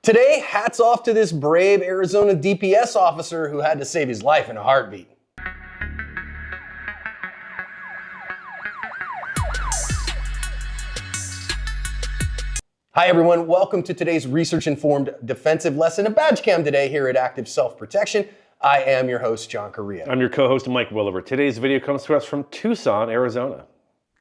Today, hats off to this brave Arizona DPS officer who had to save his life in a heartbeat. Hi everyone, welcome to today's research-informed defensive lesson, a badge cam today here at Active Self-Protection. I am your host, John Correa. I'm your co-host, Mike Williver. Today's video comes to us from Tucson, Arizona.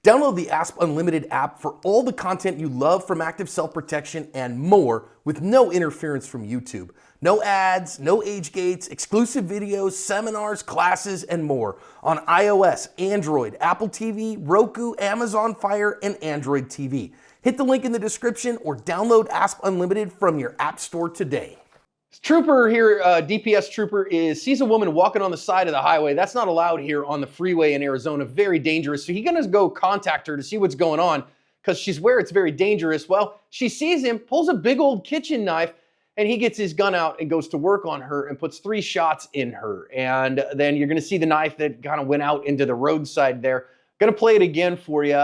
Download the ASP Unlimited app for all the content you love from Active Self-Protection and more with no interference from YouTube. No ads, no age gates, exclusive videos, seminars, classes, and more on iOS, Android, Apple TV, Roku, Amazon Fire, and Android TV. Hit the link in the description or download ASP Unlimited from your app store today. Trooper here, DPS trooper, sees a woman walking on the side of the highway. That's not allowed here on the freeway in Arizona. Very dangerous. So he's gonna go contact her to see what's going on because she's where it's very dangerous. Well, she sees him, pulls a big old kitchen knife, and he gets his gun out and goes to work on her and puts 3 shots in her. And then you're gonna see the knife that kind of went out into the roadside there. Gonna play it again for you.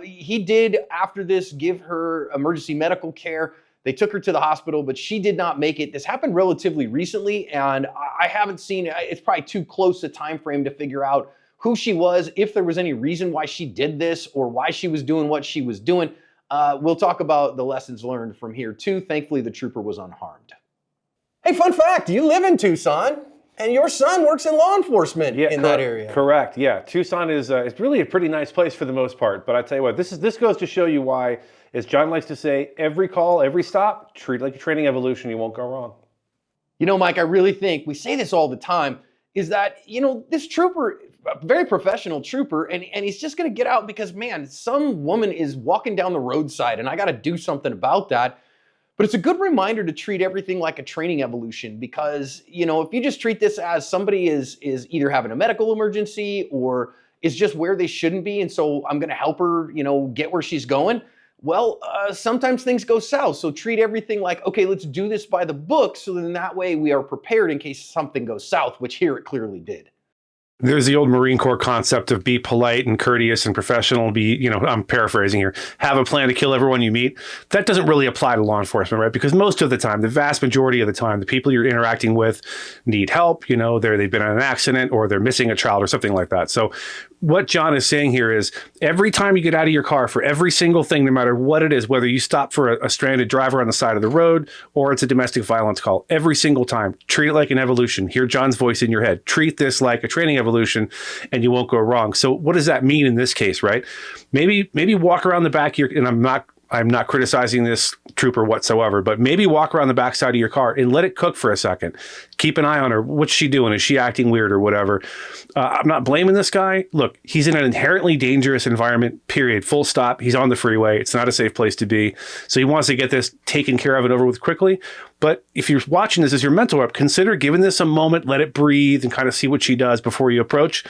He did, after this, give her emergency medical care. They took her to the hospital, but she did not make it. This happened relatively recently, and I haven't seen, it's probably too close a time frame to figure out who she was, if there was any reason why she did this, or why she was doing what she was doing. We'll talk about the lessons learned from here too. Thankfully, the trooper was unharmed. Hey, fun fact, you live in Tucson, and your son works in law enforcement in that area. Correct, yeah. Tucson is it's really a pretty nice place for the most part, but I tell you what, this goes to show you why, as John likes to say, every call, every stop, treat it like a training evolution, you won't go wrong. You know, Mike, I really think, we say this all the time, is that, you know, this trooper, a very professional trooper, and he's just gonna get out because, man, some woman is walking down the roadside and I gotta do something about that. But it's a good reminder to treat everything like a training evolution because, you know, if you just treat this as somebody is either having a medical emergency or is just where they shouldn't be, and so I'm gonna help her, you know, get where she's going, well, sometimes things go south. So treat everything like, okay, let's do this by the book, so then that way we are prepared in case something goes south, which here it clearly did. There's the old Marine Corps concept of be polite and courteous and professional, I'm paraphrasing here, have a plan to kill everyone you meet. That doesn't really apply to law enforcement, right? Because most of the time, the vast majority of the time, the people you're interacting with need help, they've been in an accident or they're missing a child or something like that. So what John is saying here is every time you get out of your car, for every single thing, no matter what it is, whether you stop for a stranded driver on the side of the road or it's a domestic violence call, every single time, treat it like an evolution. Hear John's voice in your head. Treat this like a training evolution and you won't go wrong. So what does that mean in this case, right? Maybe walk around the back here, and I'm not criticizing this trooper whatsoever, but maybe walk around the backside of your car and let it cook for a second. Keep an eye on her. What's she doing? Is she acting weird or whatever? I'm not blaming this guy. Look, he's in an inherently dangerous environment, period, full stop. He's on the freeway. It's not a safe place to be. So he wants to get this taken care of and over with quickly. But if you're watching this as your mental rep, consider giving this a moment, let it breathe and kind of see what she does before you approach.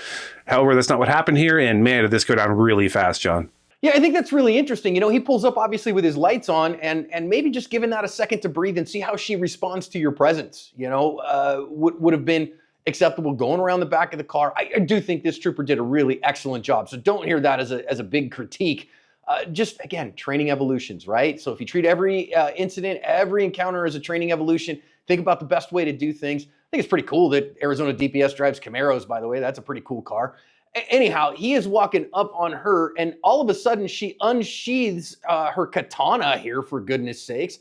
However, that's not what happened here. And man, did this go down really fast, John. Yeah, I think that's really interesting. You know, he pulls up obviously with his lights on and maybe just giving that a second to breathe and see how she responds to your presence, would have been acceptable going around the back of the car. I do think this trooper did a really excellent job. So don't hear that as a big critique. Just, again, training evolutions, right? So if you treat every incident, every encounter as a training evolution, think about the best way to do things. I think it's pretty cool that Arizona DPS drives Camaros, by the way. That's a pretty cool car. Anyhow, he is walking up on her, and all of a sudden she unsheathes her katana here, for goodness sakes.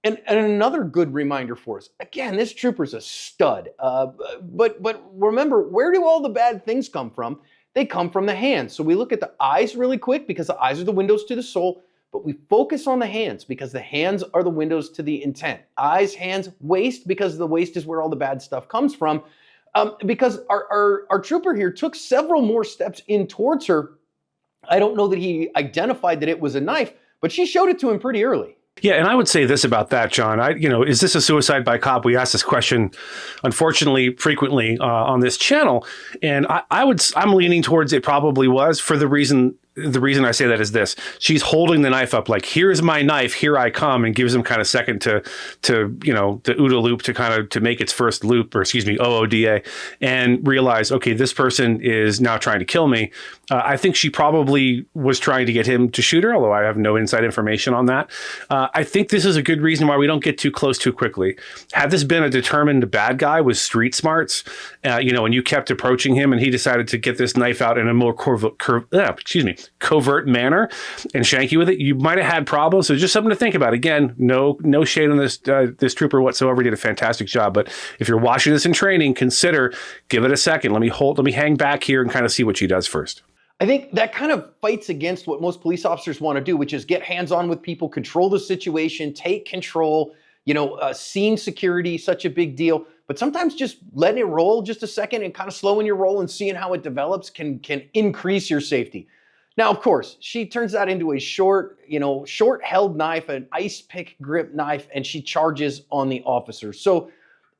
And another good reminder for us. Again, this trooper's a stud. But remember, where do all the bad things come from? They come from the hands. So we look at the eyes really quick because the eyes are the windows to the soul, but we focus on the hands because the hands are the windows to the intent. Eyes, hands, waist, because the waist is where all the bad stuff comes from. Because our trooper here took several more steps in towards her. I don't know that he identified that it was a knife, but she showed it to him pretty early. Yeah, and I would say this about that, John. Is this a suicide by cop? We ask this question, unfortunately, frequently on this channel, and I'm leaning towards it probably was, for the reason the reason I say that is this: she's holding the knife up like, "Here's my knife, here I come," and gives him kind of second to the OODA loop to make its first loop, or excuse me, OODA, and realize, okay, this person is now trying to kill me. I think she probably was trying to get him to shoot her, although I have no inside information on that. I think this is a good reason why we don't get too close too quickly. Had this been a determined bad guy with street smarts, and you kept approaching him, and he decided to get this knife out in a more covert manner and shank you with it, you might have had problems. So just something to think about. Again, no shade on this trooper whatsoever. He did a fantastic job. But if you're watching this in training, give it a second. Let me hang back here and kind of see what she does first. I think that kind of fights against what most police officers want to do, which is get hands-on with people, control the situation, take control. Scene security, such a big deal. But sometimes just letting it roll just a second and kind of slowing your roll and seeing how it develops can increase your safety. Now, of course, she turns that into a short-held knife, an ice pick grip knife, and she charges on the officer. So,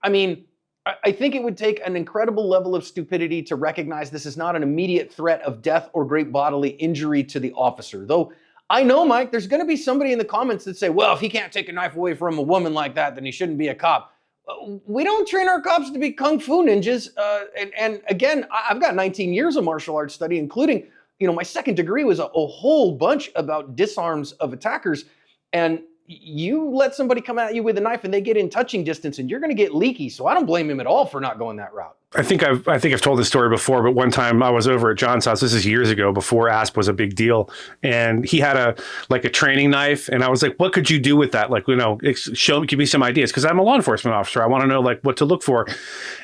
I think it would take an incredible level of stupidity to recognize this is not an immediate threat of death or great bodily injury to the officer. Though, I know, Mike, there's going to be somebody in the comments that say, well, if he can't take a knife away from a woman like that, then he shouldn't be a cop. We don't train our cops to be kung fu ninjas. And again, I've got 19 years of martial arts study, including, my second degree was a whole bunch about disarms of attackers. And you let somebody come at you with a knife and they get in touching distance and you're going to get leaky. So I don't blame him at all for not going that route. I think I've told this story before, but one time I was over at John's house. This is years ago, before ASP was a big deal, and he had a training knife, and I was like, "What could you do with that? Give me some ideas, because I'm a law enforcement officer. I want to know what to look for."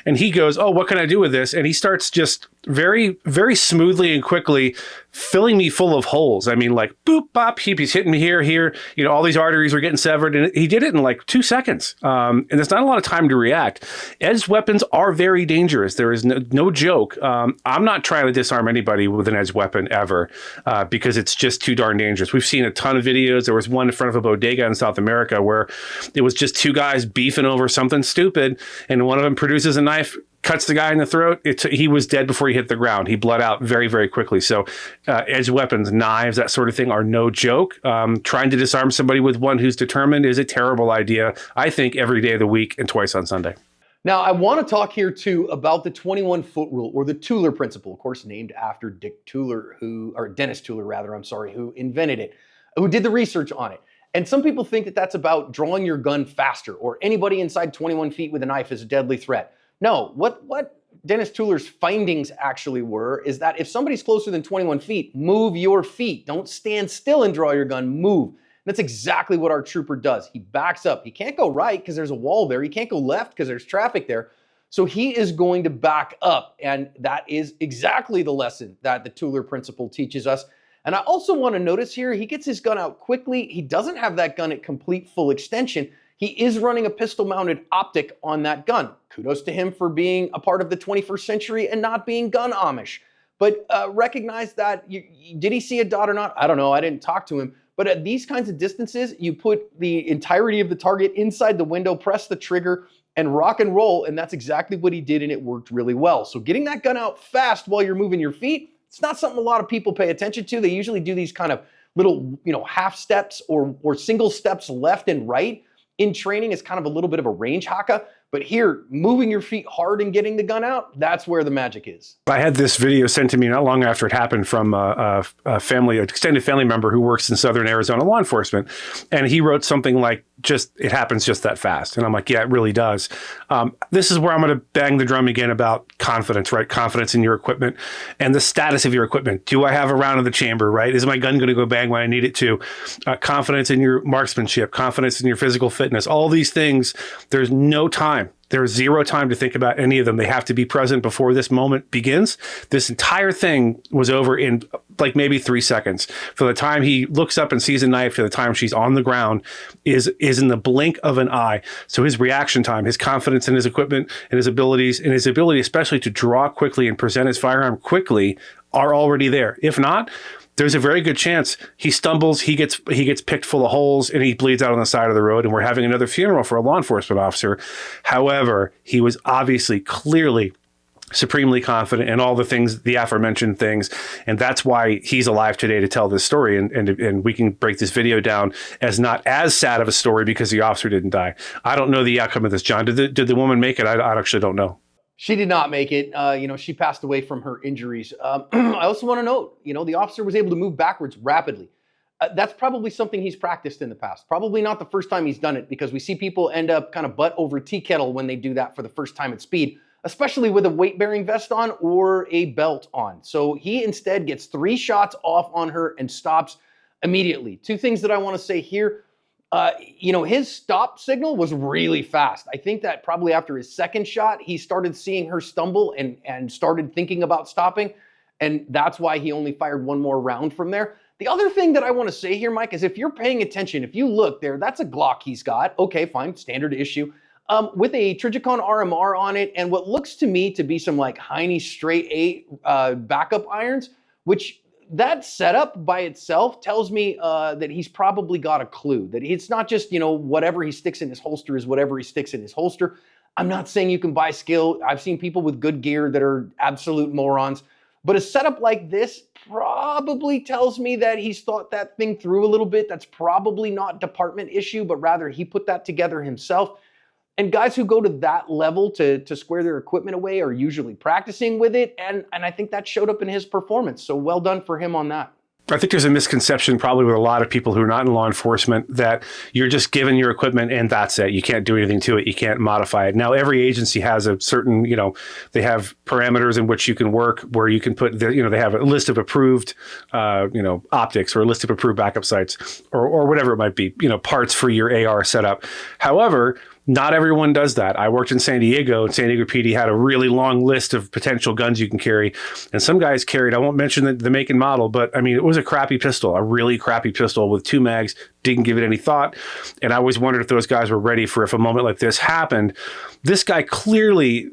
And he goes, "Oh, what can I do with this?" And he starts just very, very smoothly and quickly filling me full of holes. Boop, bop, he's hitting me here. All these arteries were getting severed, and he did it in 2 seconds. And there's not a lot of time to react. Edged weapons are very dangerous. There is no joke. I'm not trying to disarm anybody with an edged weapon ever, because it's just too darn dangerous. We've seen a ton of videos. There was one in front of a bodega in South America where it was just two guys beefing over something stupid, and one of them produces a knife, cuts the guy in the throat. He was dead before he hit the ground. He bled out very, very quickly. So edged weapons, knives, that sort of thing are no joke. Trying to disarm somebody with one who's determined is a terrible idea, I think, every day of the week and twice on Sunday. Now, I want to talk here, too, about the 21-foot rule, or the Tueller principle, of course, named after Dennis Tueller, who invented it, who did the research on it. And some people think that that's about drawing your gun faster, or anybody inside 21 feet with a knife is a deadly threat. No, what Dennis Tueller's findings actually were is that if somebody's closer than 21 feet, move your feet. Don't stand still and draw your gun, move. That's exactly what our trooper does. He backs up. He can't go right because there's a wall there. He can't go left because there's traffic there. So he is going to back up. And that is exactly the lesson that the Tueller principle teaches us. And I also want to notice here, he gets his gun out quickly. He doesn't have that gun at complete full extension. He is running a pistol-mounted optic on that gun. Kudos to him for being a part of the 21st century and not being gun Amish. But recognize that, did he see a dot or not? I don't know. I didn't talk to him. But at these kinds of distances, you put the entirety of the target inside the window, press the trigger, and rock and roll. And that's exactly what he did, and it worked really well. So getting that gun out fast while you're moving your feet, it's not something a lot of people pay attention to. They usually do these kind of little, half steps or single steps left and right. In training, is kind of a little bit of a range haka. But here, moving your feet hard and getting the gun out, that's where the magic is. I had this video sent to me not long after it happened from an extended family member who works in Southern Arizona law enforcement. And he wrote something like, it happens just that fast. And I'm like, yeah, it really does. This is where I'm going to bang the drum again about confidence, right? Confidence in your equipment and the status of your equipment. Do I have a round in the chamber, right? Is my gun going to go bang when I need it to? Confidence in your marksmanship, confidence in your physical fitness, all these things. There's no time. There's zero time to think about any of them. They have to be present before this moment begins. This entire thing was over in maybe 3 seconds. From the time he looks up and sees a knife to the time she's on the ground is in the blink of an eye. So his reaction time, his confidence in his equipment and his abilities, and his ability especially to draw quickly and present his firearm quickly are already there. If not, there's a very good chance he stumbles, he gets picked full of holes, and he bleeds out on the side of the road, and we're having another funeral for a law enforcement officer. However, he was obviously clearly supremely confident in all the things, the aforementioned things. And that's why he's alive today to tell this story. And we can break this video down as not as sad of a story because the officer didn't die. I don't know the outcome of this, John. Did the woman make it? I actually don't know. She did not make it. She passed away from her injuries. I also want to note, the officer was able to move backwards rapidly. That's probably something he's practiced in the past. Probably not the first time he's done it, because we see people end up kind of butt over tea kettle when they do that for the first time at speed, especially with a weight-bearing vest on or a belt on. So he instead gets 3 shots off on her and stops immediately. 2 things that I want to say here. His stop signal was really fast. I think that probably after his second shot, he started seeing her stumble and started thinking about stopping. And that's why he only fired 1 more round from there. The other thing that I want to say here, Mike, is if you're paying attention, if you look there, that's a Glock he's got. Okay, fine, standard issue. With a Trijicon RMR on it and what looks to me to be some like Heine straight 8 backup irons, which that setup by itself tells me that he's probably got a clue, that it's not just, whatever he sticks in his holster is whatever he sticks in his holster. I'm not saying you can buy skill. I've seen people with good gear that are absolute morons, but a setup like this probably tells me that he's thought that thing through a little bit. That's probably not department issue, but rather he put that together himself. And guys who go to that level to square their equipment away are usually practicing with it. And I think that showed up in his performance. So well done for him on that. I think there's a misconception probably with a lot of people who are not in law enforcement that you're just given your equipment and that's it. You can't do anything to it. You can't modify it. Now, every agency has a certain, they have parameters in which you can work where you can put, they have a list of approved, optics or a list of approved backup sites or whatever it might be, parts for your AR setup. However, not everyone does that. I worked in San Diego, and San Diego PD had a really long list of potential guns you can carry. And some guys carried, I won't mention the make and model, but it was a crappy pistol, a really crappy pistol with 2 mags, didn't give it any thought. And I always wondered if those guys were ready for if a moment like this happened. This guy clearly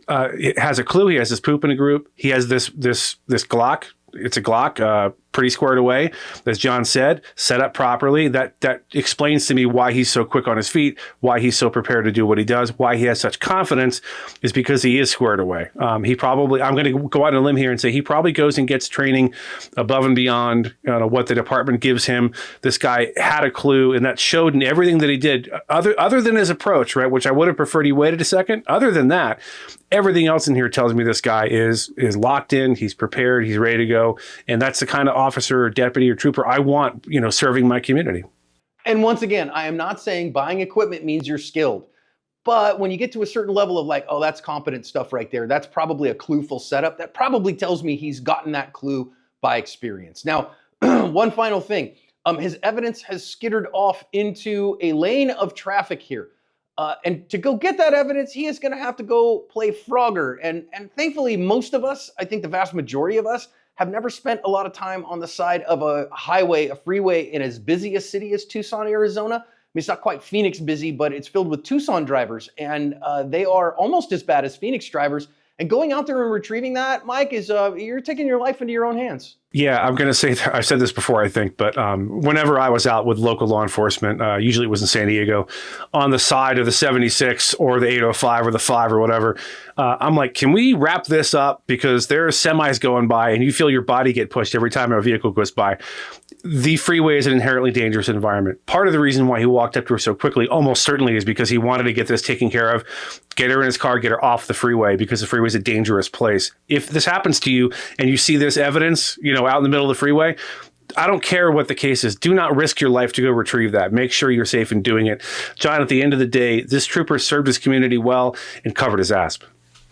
has a clue. He has this poop in a group. He has this Glock. It's a Glock, pretty squared away, as John said, set up properly. That explains to me why he's so quick on his feet, why he's so prepared to do what he does, why he has such confidence is because he is squared away. He probably, I'm going to go out on a limb here and say he probably goes and gets training above and beyond what the department gives him. This guy had a clue, and that showed in everything that he did, other than his approach, right, which I would have preferred he waited a second. Other than that, everything else in here tells me this guy is locked in, he's prepared, he's ready to go, and that's the kind of officer or deputy or trooper I want, serving my community. And once again, I am not saying buying equipment means you're skilled, but when you get to a certain level of like, oh, that's competent stuff right there, that's probably a clueful setup. That probably tells me he's gotten that clue by experience. Now, one final thing, his evidence has skittered off into a lane of traffic here. And to go get that evidence, he is going to have to go play Frogger. And thankfully, most of us, I think the vast majority of us, have never spent a lot of time on the side of a highway, a freeway in as busy a city as Tucson, Arizona. It's not quite Phoenix busy, but it's filled with Tucson drivers, and they are almost as bad as Phoenix drivers. And going out there and retrieving that, Mike, is you're taking your life into your own hands. Yeah, I'm going to say, I've said this before, I think, but whenever I was out with local law enforcement, usually it was in San Diego, on the side of the 76 or the 805 or the 5 or whatever, I'm like, can we wrap this up? Because there are semis going by and you feel your body get pushed every time a vehicle goes by. The freeway is an inherently dangerous environment. Part of the reason why he walked up to her so quickly, almost certainly, is because he wanted to get this taken care of, get her in his car, get her off the freeway, because the freeway is a dangerous place. If this happens to you and you see this evidence, out in the middle of the freeway, I don't care what the case is. Do not risk your life to go retrieve that. Make sure you're safe in doing it. John, at the end of the day, this trooper served his community well and covered his asp.